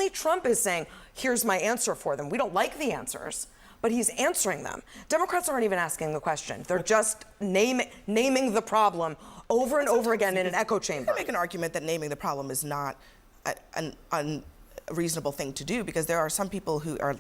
only Trump is saying, here's my answer for them. We don't like the answers, but he's answering them. Democrats aren't even asking the question. They're just naming the problem over and over again in an echo chamber. I make an argument that naming the problem is not an unreasonable thing to do, because there are some people who are,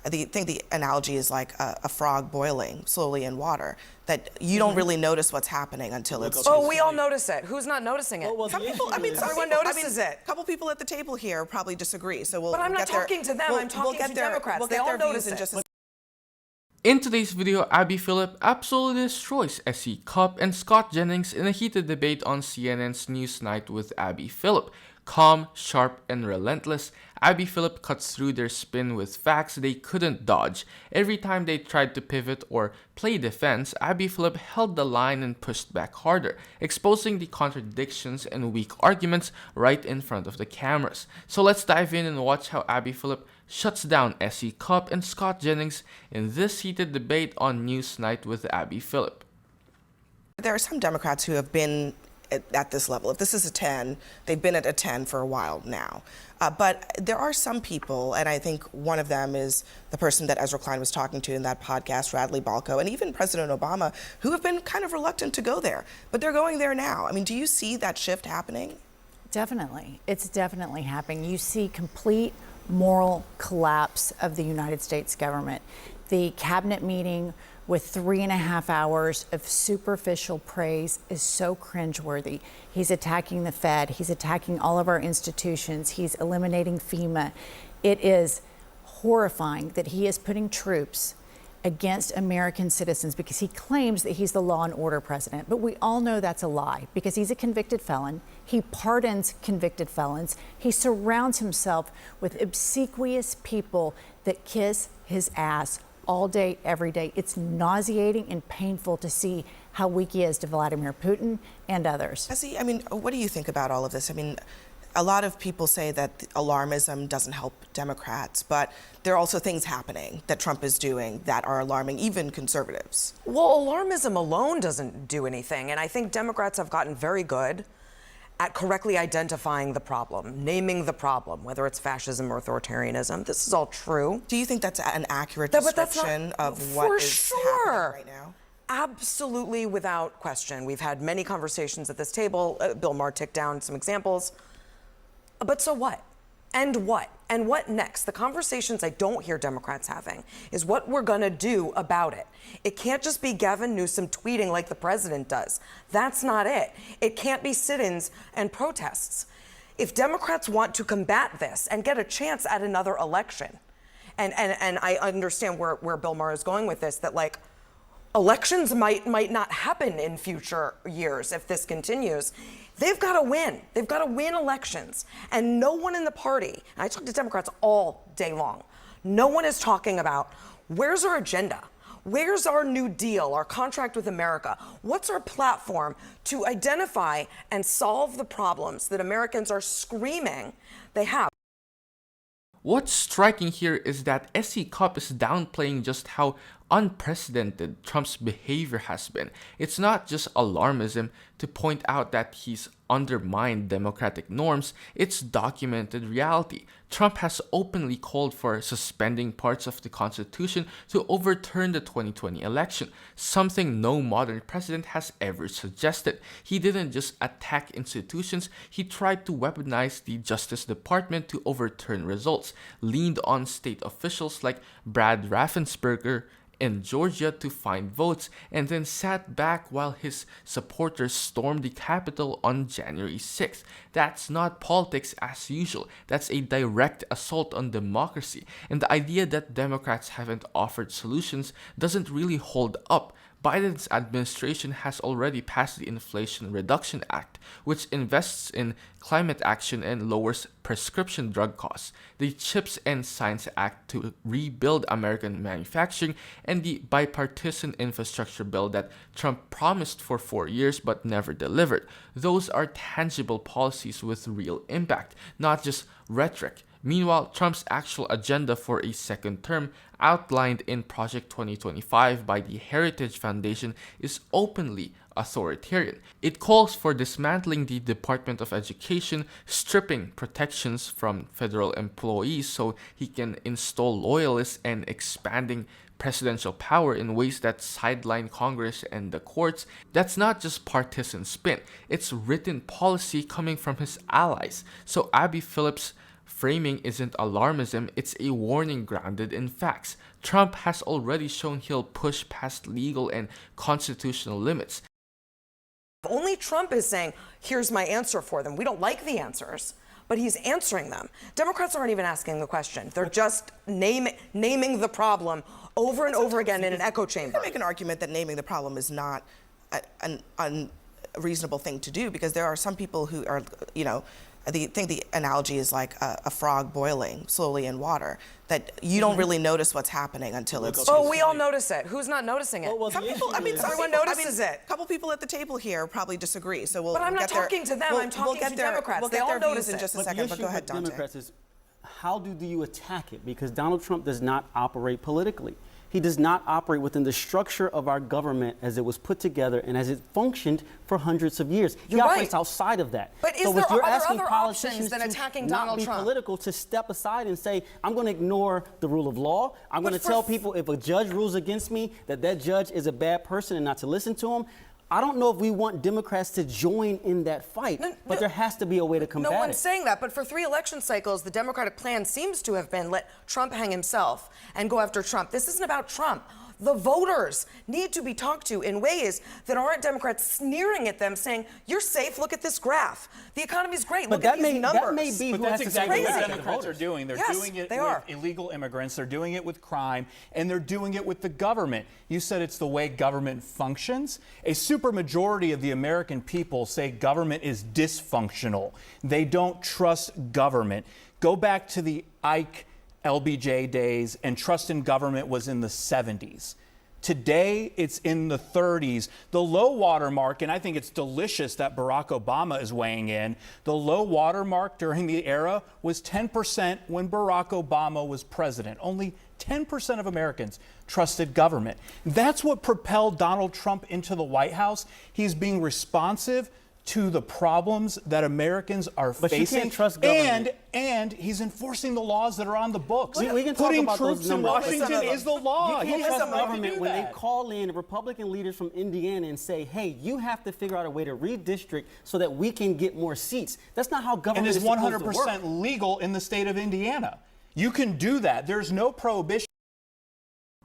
I think the analogy is like a frog boiling slowly in water, that you don't really notice what's happening until it's... Oh, we all notice it. Who's not noticing it? Well, some people, everyone notices it. A couple people at the table here probably disagree, so But I'm not talking to them, I'm talking to Democrats. They all notice it. In today's video, Abby Phillip absolutely destroys SC Cupp and Scott Jennings in a heated debate on CNN's Newsnight with Abby Phillip. Calm, sharp, and relentless, Abby Phillip cuts through their spin with facts they couldn't dodge. Every time they tried to pivot or play defense, Abby Phillip held the line and pushed back harder, exposing the contradictions and weak arguments right in front of the cameras. So let's dive in and watch how Abby Phillip shuts down SC Cupp and Scott Jennings in this heated debate on Newsnight with Abby Phillip. There are some Democrats who have been at this level. If this is a 10, they've been at a 10 for a while now. But there are some people, and I think one of them is the person that Ezra Klein was talking to in that podcast, Radley Balco, and even President Obama, who have been kind of reluctant to go there. But they're going there now. I mean, do you see that shift happening? Definitely. It's definitely happening. You see complete moral collapse of the United States government. The cabinet meeting with 3.5 hours of superficial praise is so cringeworthy. He's attacking the Fed. He's attacking all of our institutions. He's eliminating FEMA. It is horrifying that he is putting troops against American citizens because he claims that he's the law and order president. But we all know that's a lie, because he's a convicted felon. He pardons convicted felons. He surrounds himself with obsequious people that kiss his ass all day, every day. It's nauseating and painful to see how weak he is to Vladimir Putin and others. I mean, what do you think about all of this? I mean, a lot of people say that alarmism doesn't help Democrats, but there are also things happening that Trump is doing that are alarming even conservatives. Well, alarmism alone doesn't do anything, and I think Democrats have gotten very good at correctly identifying the problem, naming the problem, whether it's fascism or authoritarianism. This is all true. Do you think that's an accurate description of what is happening right now? Absolutely, without question. We've had many conversations at this table. Bill Maher ticked down some examples. But so what? And what? And what next? The conversations I don't hear Democrats having is what we're going to do about it. It can't just be Gavin Newsom tweeting like the president does. That's not it. It can't be sit-ins and protests. If Democrats want to combat this and get a chance at another election, and I understand where Bill Maher is going with this, that like elections might not happen in future years if this continues. They've got to win. They've got to win elections. And no one in the party, and I talk to Democrats all day long, no one is talking about where's our agenda? Where's our New Deal, our contract with America? What's our platform to identify and solve the problems that Americans are screaming they have? What's striking here is that SC Cupp is downplaying just how unprecedented Trump's behavior has been. It's not just alarmism to point out that he's undermined democratic norms, it's documented reality. Trump has openly called for suspending parts of the Constitution to overturn the 2020 election, something no modern president has ever suggested. He didn't just attack institutions, he tried to weaponize the Justice Department to overturn results, leaned on state officials like Brad Raffensperger in Georgia to find votes, and then sat back while his supporters stormed the Capitol on January 6th. That's not politics as usual. That's a direct assault on democracy. And the idea that Democrats haven't offered solutions doesn't really hold up. Biden's administration has already passed the Inflation Reduction Act, which invests in climate action and lowers prescription drug costs, the CHIPS and Science Act to rebuild American manufacturing, and the bipartisan infrastructure bill that Trump promised for 4 years but never delivered. Those are tangible policies with real impact, not just rhetoric. Meanwhile, Trump's actual agenda for a second term, outlined in Project 2025 by the Heritage Foundation, is openly authoritarian. It calls for dismantling the Department of Education, stripping protections from federal employees so he can install loyalists, and expanding presidential power in ways that sideline Congress and the courts. That's not just partisan spin, it's written policy coming from his allies. So Abby Phillip's framing isn't alarmism, it's a warning grounded in facts. Trump has already shown he'll push past legal and constitutional limits. Only Trump is saying, here's my answer for them. We don't like the answers, but he's answering them. Democrats aren't even asking the question. They're just naming the problem over and over again in an echo chamber. I make an argument that naming the problem is not an unreasonable thing to do, because there are some people who are, I think the analogy is like a frog boiling slowly in water, that you don't really notice what's happening until it's... Oh, we all notice it. Who's not noticing it? Well, Some people, everyone notices it. A couple people at the table here probably disagree, so we'll But I'm not get their- talking to them, we'll- I'm talking we'll get to their- Democrats. We'll They get all their views notice in it. just a But the second, issue but go ahead, with Dante. Democrats is, how do you attack it? Because Donald Trump does not operate politically. He does not operate within the structure of our government as it was put together and as it functioned for hundreds of years. He You're operates right. outside of that. But is so there if you're are there asking other options politicians than to attacking not Donald be Trump? political, to step aside and say, I'm going to ignore the rule of law. I'm going to for tell people if a judge rules against me that judge is a bad person and not to listen to him. I don't know if we want Democrats to join in that fight, but there has to be a way to combat No one's it. saying that, but for 3 election cycles, the Democratic plan seems to have been let Trump hang himself and go after Trump. This isn't about Trump. The voters need to be talked to in ways that aren't Democrats sneering at them, saying, you're safe, look at this graph. The economy's great, But look at these numbers. that may be But who has that's to exactly say what crazy. Democrats are doing. They're Yes, doing it they with are. illegal immigrants. They're doing it with crime, and they're doing it with the government. You said it's the way government functions. A supermajority of the American people say government is dysfunctional. They don't trust government. Go back to the Ike LBJ days, and trust in government was in the 70s. Today, it's in the 30s. The low water mark, and I think it's delicious that Barack Obama is weighing in, the low water mark during the era was 10% when Barack Obama was president. Only 10% of Americans trusted government. That's what propelled Donald Trump into the White House. He's being responsive to the problems that Americans are But you facing. can't trust government. And he's enforcing the laws that are on the books. We can talk Putting about those troops in numbers. Washington is the law. You He can't has trust the right to government do when they that. call in Republican leaders from Indiana and say, hey, you have to figure out a way to redistrict so that we can get more seats. That's not how And government is is supposed to work. 100% legal in the state of Indiana. You can do that. There's no prohibition.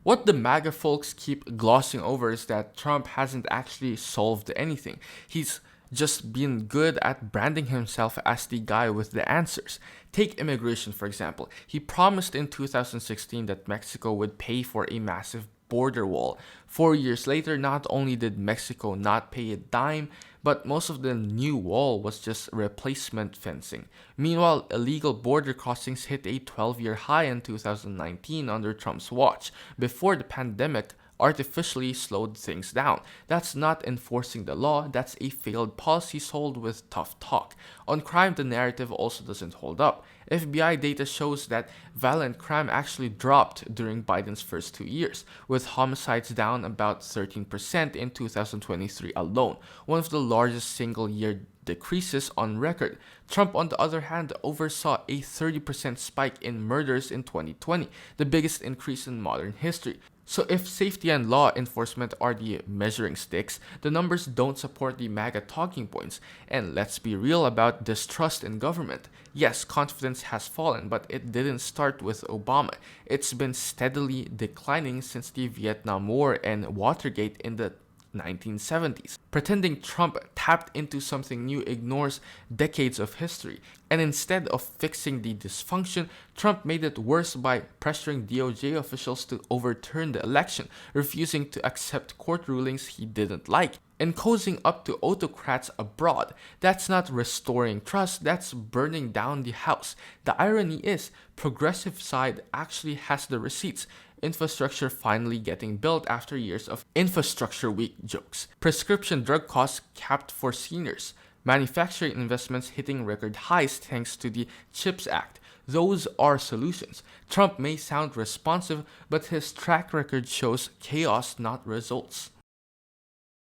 What the MAGA folks keep glossing over is that Trump hasn't actually solved anything. He's just been good at branding himself as the guy with the answers. Take immigration, for example. He promised in 2016 that Mexico would pay for a massive border wall. 4 years later, not only did Mexico not pay a dime, but most of the new wall was just replacement fencing. Meanwhile, illegal border crossings hit a 12-year high in 2019 under Trump's watch. Before the pandemic, artificially slowed things down. That's not enforcing the law, that's a failed policy sold with tough talk. On crime, the narrative also doesn't hold up. FBI data shows that violent crime actually dropped during Biden's first 2 years, with homicides down about 13% in 2023 alone, one of the largest single-year decreases on record. Trump, on the other hand, oversaw a 30% spike in murders in 2020, the biggest increase in modern history. So if safety and law enforcement are the measuring sticks, the numbers don't support the MAGA talking points. And let's be real about distrust in government. Yes, confidence has fallen, but it didn't start with Obama. It's been steadily declining since the Vietnam War and Watergate in the 1970s. Pretending Trump tapped into something new ignores decades of history. And instead of fixing the dysfunction, Trump made it worse by pressuring DOJ officials to overturn the election, refusing to accept court rulings he didn't like, and cozying up to autocrats abroad. That's not restoring trust, that's burning down the house. The irony is, progressive side actually has the receipts. Infrastructure finally getting built after years of infrastructure week jokes. Prescription drug costs capped for seniors. Manufacturing investments hitting record highs thanks to the CHIPS Act. Those are solutions. Trump may sound responsive, but his track record shows chaos, not results.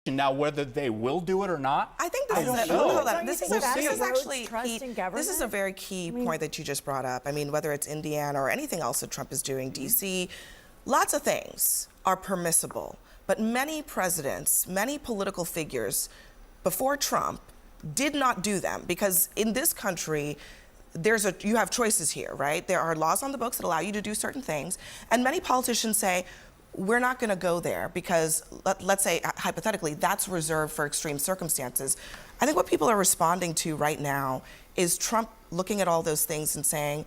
Now, whether they will do it or not, I think this I is don't a, know. hold on. Don't you This is, think this that is erodes actually trust in this is a government? very key point that you just brought up. I mean, whether it's Indiana or anything else that Trump is doing, DC, lots of things are permissible. But many presidents, many political figures before Trump did not do them because in this country, you have choices here, right? There are laws on the books that allow you to do certain things, and many politicians say, we're not going to go there because, let's say, hypothetically, that's reserved for extreme circumstances. I think what people are responding to right now is Trump looking at all those things and saying,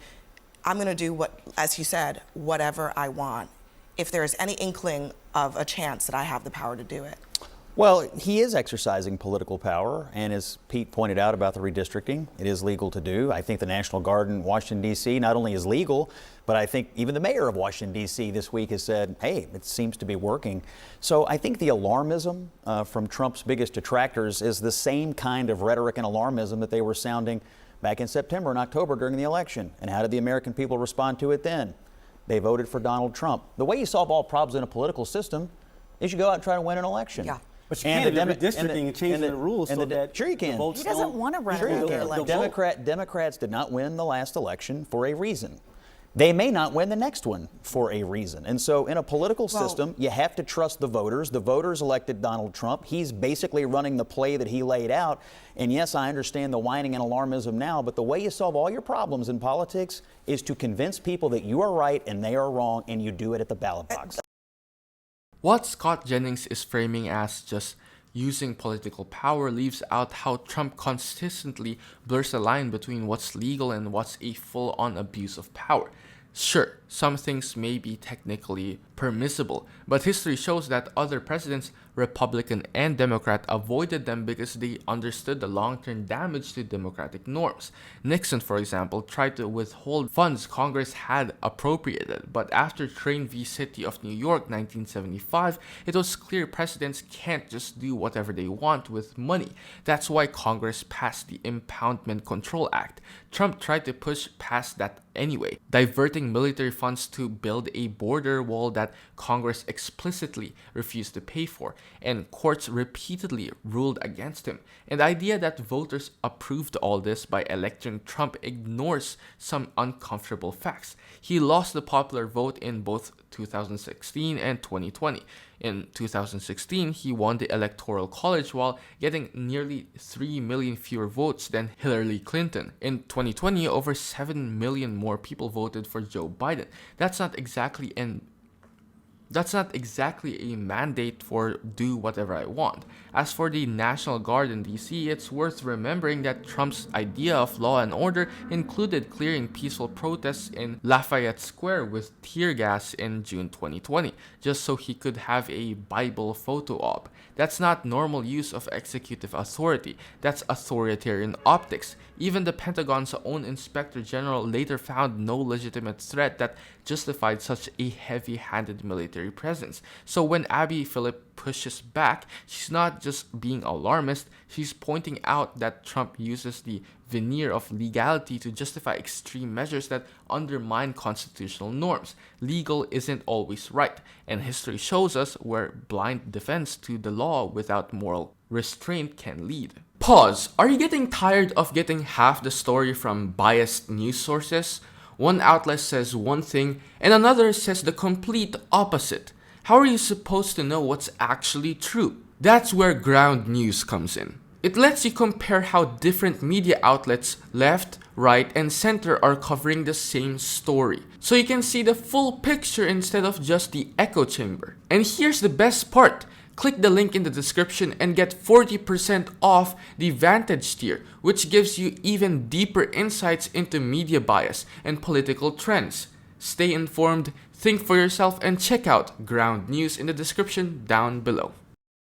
I'm going to do what, as he said, whatever I want, if there is any inkling of a chance that I have the power to do it. Well, he is exercising political power, and as Pete pointed out about the redistricting, it is legal to do. I think the National Guard in Washington, D.C. not only is legal, but I think even the mayor of Washington, D.C. this week has said, hey, it seems to be working. So I think the alarmism from Trump's biggest detractors is the same kind of rhetoric and alarmism that they were sounding back in September and October during the election. And how did the American people respond to it then? They voted for Donald Trump. The way you solve all problems in a political system is you go out and try to win an election. Yeah. But you can't do redistricting and changing the rules so that sure you can. the votes He doesn't don't- want to run Sure you another can. election. Democrats did not win the last election for a reason. They may not win the next one for a reason. And so in a political system, you have to trust the voters. The voters elected Donald Trump. He's basically running the play that he laid out. And yes, I understand the whining and alarmism now, but the way you solve all your problems in politics is to convince people that you are right and they are wrong, and you do it at the ballot box. What Scott Jennings is framing as just using political power leaves out how Trump consistently blurs the line between what's legal and what's a full-on abuse of power. Sure, some things may be technically permissible, but history shows that other presidents, Republican and Democrat, avoided them because they understood the long-term damage to democratic norms. Nixon, for example, tried to withhold funds Congress had appropriated, but after Train v. City of New York 1975, it was clear presidents can't just do whatever they want with money. That's why Congress passed the Impoundment Control Act. Trump tried to push past that anyway, diverting military funds to build a border wall that Congress explicitly refused to pay for, and courts repeatedly ruled against him. And the idea that voters approved all this by electing Trump ignores some uncomfortable facts. He lost the popular vote in both 2016 and 2020. In 2016, he won the Electoral College while getting nearly 3 million fewer votes than Hillary Clinton. In 2020, over 7 million more people voted for Joe Biden. That's not exactly a mandate for do whatever I want. As for the National Guard in DC, it's worth remembering that Trump's idea of law and order included clearing peaceful protests in Lafayette Square with tear gas in June 2020, just so he could have a Bible photo op. That's not normal use of executive authority. That's authoritarian optics. Even the Pentagon's own Inspector General later found no legitimate threat that justified such a heavy-handed military presence. So when Phillip pushes back, she's not just being alarmist, she's pointing out that Trump uses the veneer of legality to justify extreme measures that undermine constitutional norms. Legal isn't always right, and history shows us where blind defense to the law without moral restraint can lead. Pause. Are you getting tired of getting half the story from biased news sources? One outlet says one thing and another says the complete opposite. How are you supposed to know what's actually true? That's where ground news comes in. It lets you compare how different media outlets, left, right, and center are covering the same story. So you can see the full picture instead of just the echo chamber. And here's the best part. Click the link in the description and get 40% off the Vantage tier, which gives you even deeper insights into media bias and political trends. Stay informed, think for yourself, and check out Ground News in the description down below.